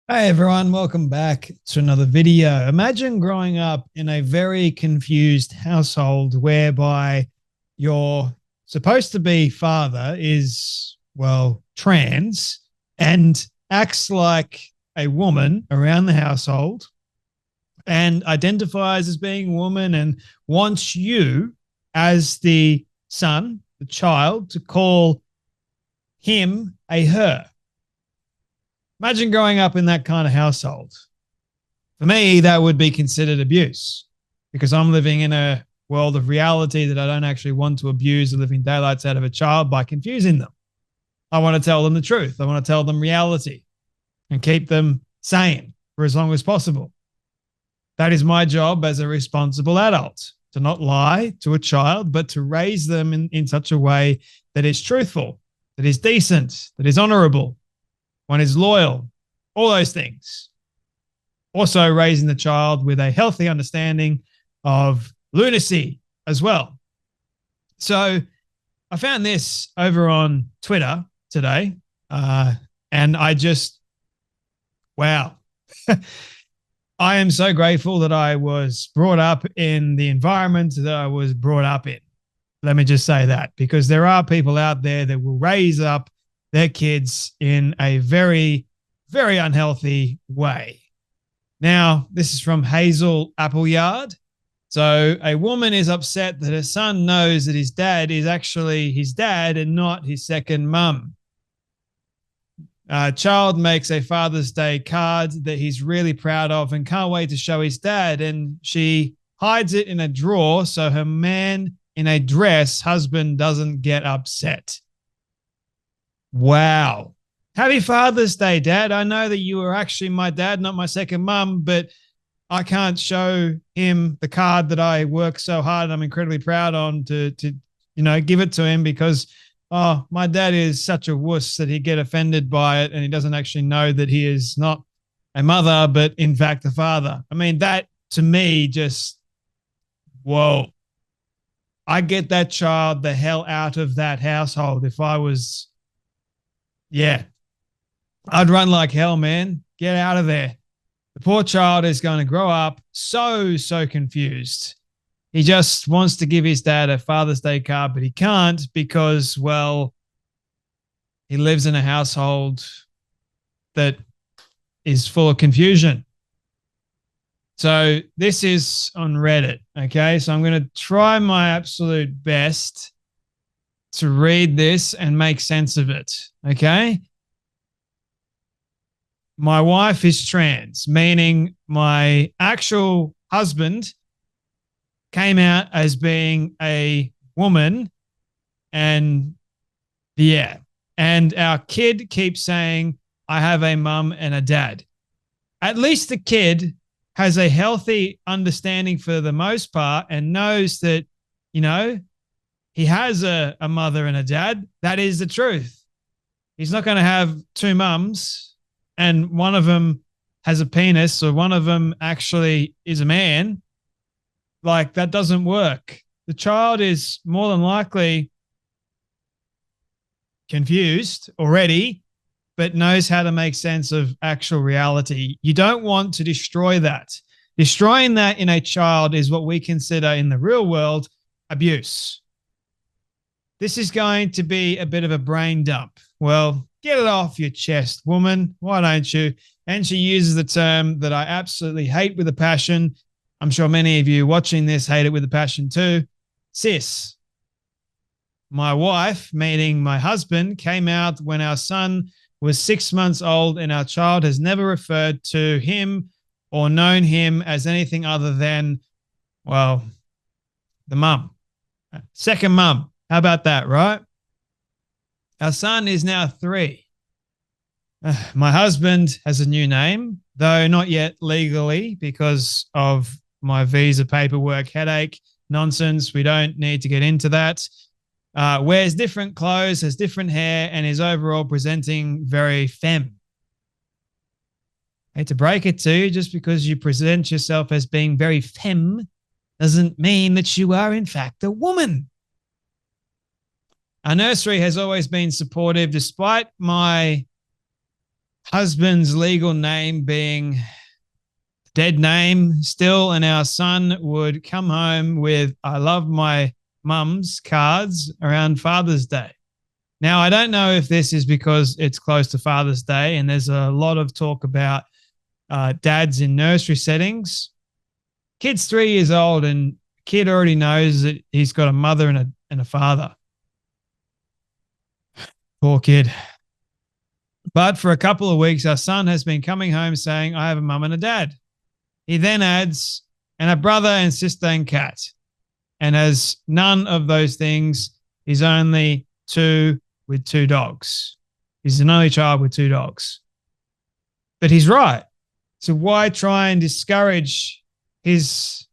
Hey everyone, welcome back to another video. Imagine growing up in a very confused household whereby your supposed to be father is, well, trans and acts like a woman around the household and identifies as being a woman and wants you as the son, the child, to call him a her. Imagine growing up in that kind of household. For me, that would be considered abuse because I'm living in a world of reality that I don't actually want to abuse the living daylights out of a child by confusing them. I want to tell them the truth. I want to tell them reality and keep them sane for as long as possible. That is my job as a responsible adult, to not lie to a child, but to raise them in such a way that is truthful, that is decent, that is honorable, one is loyal, all those things. Also, raising the child with a healthy understanding of lunacy as well. So, I found this over on Twitter today, and I just, wow. I am so grateful that I was brought up in the environment that I was brought up in. Let me just say that, because there are people out there that will raise up their kids in a very, very unhealthy way. Now, this is from Hazel Appleyard. So, a woman is upset that her son knows that his dad is actually his dad and not his second mum. A child makes a Father's Day card that he's really proud of and can't wait to show his dad. And she hides it in a drawer so her man in a dress husband doesn't get upset. Wow. Happy Father's Day, Dad. I know that you were actually my dad, not my second mum, but I can't show him the card that I work so hard and I'm incredibly proud on to give it to him because my dad is such a wuss that he'd get offended by it and he doesn't actually know that he is not a mother, but in fact a father. I mean, that to me just, whoa. I get that child the hell out of that household if I was, yeah, I'd run like hell, man. Get out of there. The poor child is going to grow up so confused. He just wants to give his dad a Father's Day card, but he can't because, well, he lives in a household that is full of confusion. So this is on Reddit, okay? So I'm going to try my absolute best to read this and make sense of it, okay? My wife is trans, meaning my actual husband came out as being a woman. And yeah, and our kid keeps saying, I have a mum and a dad. At least the kid has a healthy understanding for the most part and knows that, he has a mother and a dad. That is the truth. He's not going to have two mums and one of them has a penis or one of them actually is a man. Like, that doesn't work. The child is more than likely confused already, but knows how to make sense of actual reality. You don't want to destroy that. Destroying that in a child is what we consider in the real world abuse. This is going to be a bit of a brain dump. Well, get it off your chest, woman. Why don't you? And she uses the term that I absolutely hate with a passion. I'm sure many of you watching this hate it with a passion too. Cis. My wife, meaning my husband, came out when our son was 6 months old and our child has never referred to him or known him as anything other than, well, the mum. Second mum. How about that, right? Our son is now 3. My husband has a new name, though not yet legally because of my visa paperwork headache nonsense. We don't need to get into that. Wears different clothes, has different hair, and is overall presenting very femme. I hate to break it to you, just because you present yourself as being very femme doesn't mean that you are in fact a woman. Our nursery has always been supportive despite my husband's legal name being dead name still, and our son would come home with "I love my mum's" cards around Father's Day. Now, I don't know if this is because it's close to Father's Day and there's a lot of talk about dads in nursery settings. Kid's 3 years old and kid already knows that he's got a mother and a father. Poor kid. But for a couple of weeks, our son has been coming home saying, "I have a mum and a dad." He then adds, "and a brother and sister and cat." And as none of those things, he's only 2 with 2 dogs. He's an only child with 2 dogs. But he's right. So why try and discourage his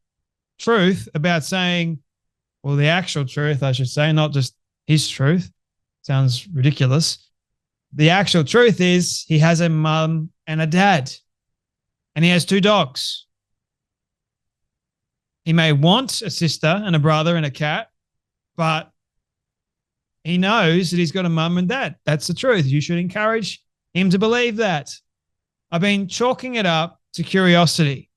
truth about saying, well, the actual truth, I should say, not just his truth. Sounds ridiculous. The actual truth is he has a mum and a dad, and he has 2 dogs. He may want a sister and a brother and a cat, but he knows that he's got a mum and dad. That's the truth. You should encourage him to believe that. I've been chalking it up to curiosity.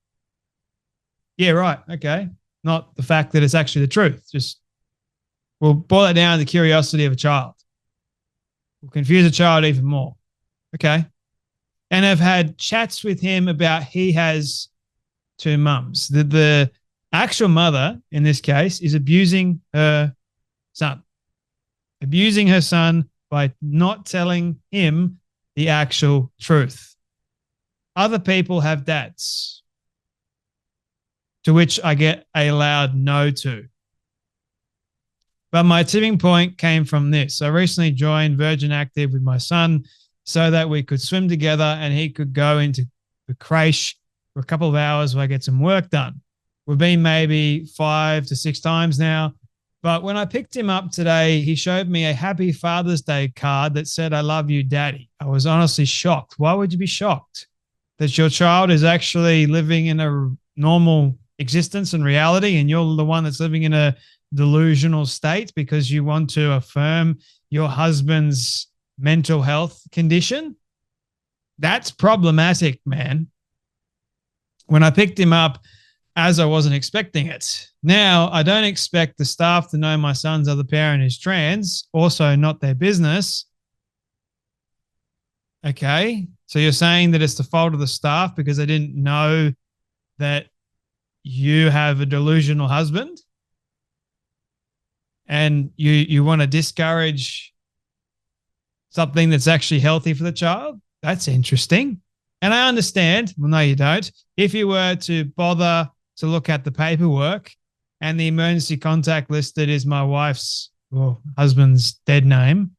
Yeah, right. Okay. Not the fact that it's actually the truth. Just we'll boil it down to the curiosity of a child. We'll confuse a child even more. Okay. And I've had chats with him about he has 2 mums. The actual mother, in this case, is abusing her son. Abusing her son by not telling him the actual truth. Other people have dads, to which I get a loud no to. But my tipping point came from this. I recently joined Virgin Active with my son so that we could swim together and he could go into the creche for a couple of hours while I get some work done. We've been maybe 5 to 6 times now. But when I picked him up today, he showed me a Happy Father's Day card that said, "I love you, Daddy." I was honestly shocked. Why would you be shocked? That your child is actually living in a normal existence and reality, and you're the one that's living in a delusional state because you want to affirm your husband's mental health condition? That's problematic, man. When I picked him up, as I wasn't expecting it. Now, I don't expect the staff to know my son's other parent is trans, also not their business. Okay, so you're saying that it's the fault of the staff because they didn't know that you have a delusional husband? And you want to discourage something that's actually healthy for the child? That's interesting. And I understand, well, no, you don't. If you were to bother to look at the paperwork and the emergency contact listed is my wife's or husband's dead name,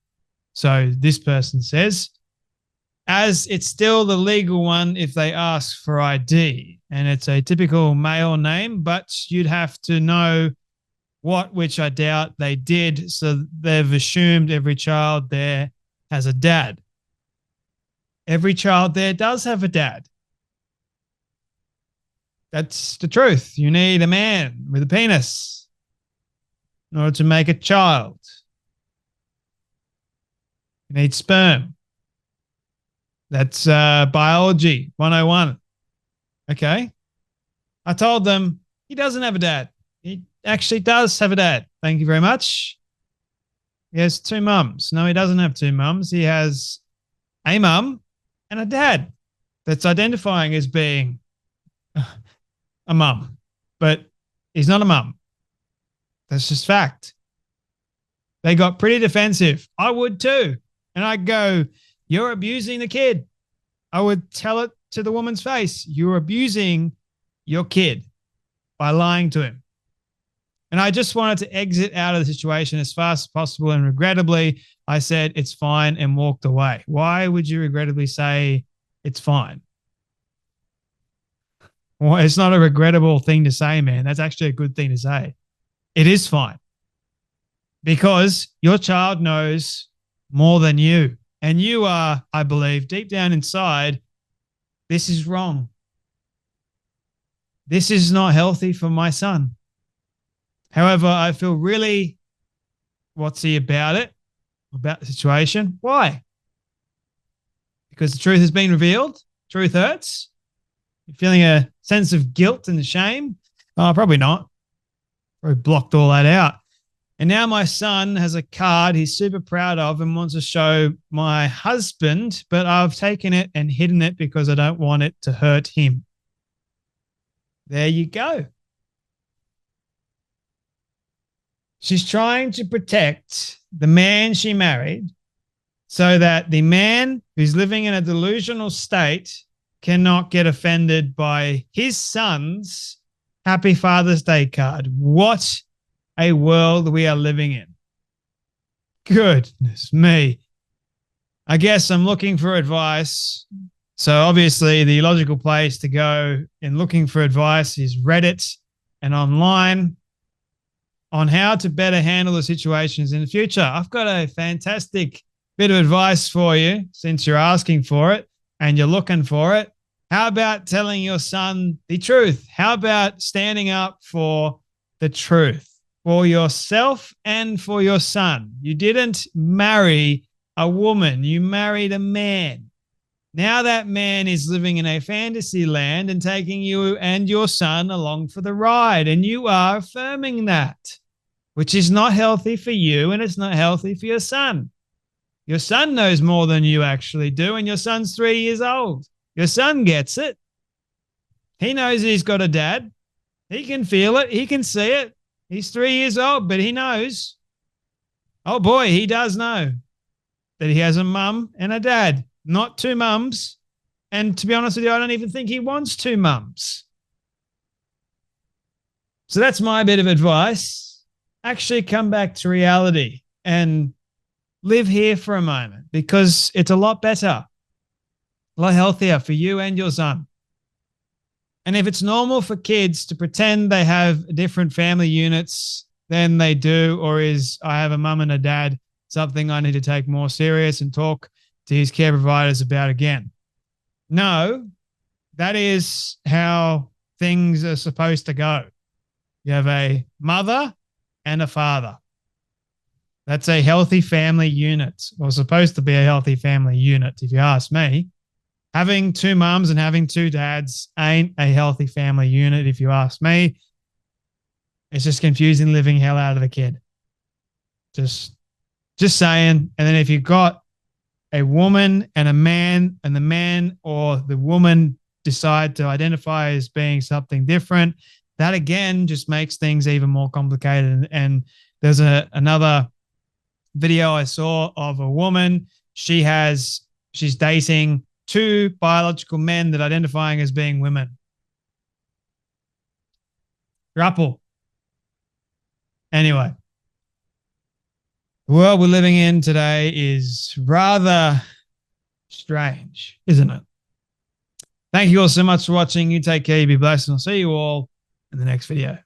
so this person says, as it's still the legal one if they ask for ID, and it's a typical male name, but you'd have to know what, which I doubt they did, so they've assumed every child there has a dad. Every child there does have a dad. That's the truth. You need a man with a penis in order to make a child. You need sperm. That's biology 101. Okay. I told them he doesn't have a dad. He actually does have a dad. Thank you very much. He has 2 mums. No, he doesn't have 2 mums. He has a mum and a dad that's identifying as being a mum, but he's not a mum. That's just fact. They got pretty defensive. I would too. And I'd go, "You're abusing the kid." I would tell it to the woman's face. You're abusing your kid by lying to him. And I just wanted to exit out of the situation as fast as possible. And regrettably, I said, "It's fine," and walked away. Why would you regrettably say it's fine? Well, it's not a regrettable thing to say, man. That's actually a good thing to say. It is fine because your child knows more than you. And you are, I believe, deep down inside, this is wrong. This is not healthy for my son. However, I feel really what's he about it, about the situation. Why? because the truth has been revealed. Truth hurts. You're feeling a sense of guilt and shame. Oh, probably not. Probably blocked all that out. And now my son has a card he's super proud of and wants to show my husband, but I've taken it and hidden it because I don't want it to hurt him. There you go. She's trying to protect the man she married so that the man who's living in a delusional state cannot get offended by his son's Happy Father's Day card. What a world we are living in. Goodness me. I guess I'm looking for advice. So obviously the logical place to go in looking for advice is Reddit and online on how to better handle the situations in the future. I've got a fantastic bit of advice for you since you're asking for it and you're looking for it. How about telling your son the truth? How about standing up for the truth for yourself and for your son? You didn't marry a woman. You married a man. Now that man is living in a fantasy land and taking you and your son along for the ride, and you are affirming that, which is not healthy for you and it's not healthy for your son. Your son knows more than you actually do, and your son's 3 years old. Your son gets it. He knows he's got a dad. He can feel it. He can see it. He's 3 years old, but he knows. Oh boy, he does know that he has a mum and a dad, not two mums. And to be honest with you, I don't even think he wants two mums. So that's my bit of advice. Actually come back to reality and live here for a moment, because it's a lot better, a lot healthier for you and your son. And if it's normal for kids to pretend they have different family units than they do, or is I have a mum and a dad, something I need to take more serious and talk to his care providers about again. No, that is how things are supposed to go. You have a mother and a father. That's a healthy family unit, or supposed to be a healthy family unit, if you ask me. Having two mums and having two dads ain't a healthy family unit, if you ask me. It's just confusing living hell out of a kid. Just saying. And then if you've got a woman and a man, and the man or the woman decide to identify as being something different, that again just makes things even more complicated. And there's another video I saw of a woman. She's dating two biological men that are identifying as being women. Throuple. Anyway, the world we're living in today is rather strange, isn't it? Thank you all so much for watching. You take care, you be blessed, and I'll see you all in the next video.